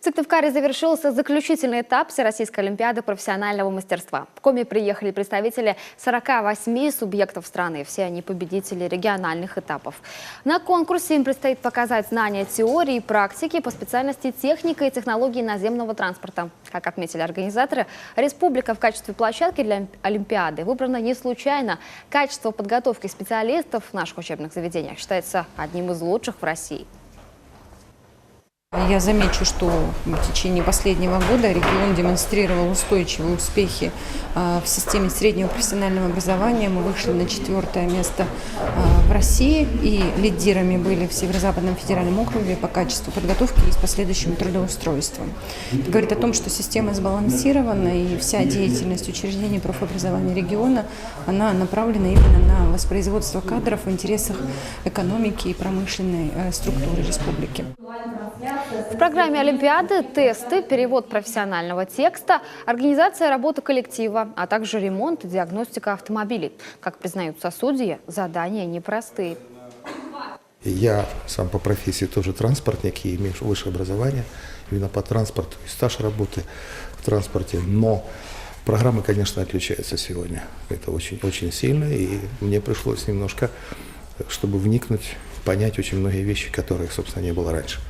Сыктывкаре завершился заключительный этап Всероссийской олимпиады профессионального мастерства. В Коми приехали представители 48 субъектов страны. Все они победители региональных этапов. На конкурсе им предстоит показать знания теории и практики по специальности техника и технологии наземного транспорта. Как отметили организаторы, республика в качестве площадки для олимпиады выбрана не случайно. Качество подготовки специалистов в наших учебных заведениях считается одним из лучших в России. Я замечу, что в течение последнего года регион демонстрировал устойчивые успехи в системе среднего профессионального образования. Мы вышли на 4-е место в России и лидерами были в Северо-Западном федеральном округе по качеству подготовки и с последующим трудоустройством. Это говорит о том, что система сбалансирована и вся деятельность учреждений профобразования региона она направлена именно на воспроизводство кадров в интересах экономики и промышленной структуры республики. В программе олимпиады тесты, перевод профессионального текста, организация работы коллектива, а также ремонт и диагностика автомобилей. Как признаются судьи, задания непростые. Я сам по профессии тоже транспортник и имею высшее образование именно по транспорту и стаж работы в транспорте. Но программа, конечно, отличается сегодня. Это очень сильно, и мне пришлось немножко, чтобы вникнуть, понять очень многие вещи, которых, собственно, не было раньше.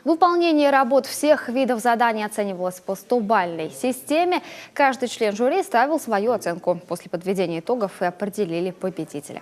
Выполнение работ всех видов заданий оценивалось по 100-бальной системе. Каждый член жюри ставил свою оценку. После подведения итогов и определили победителя.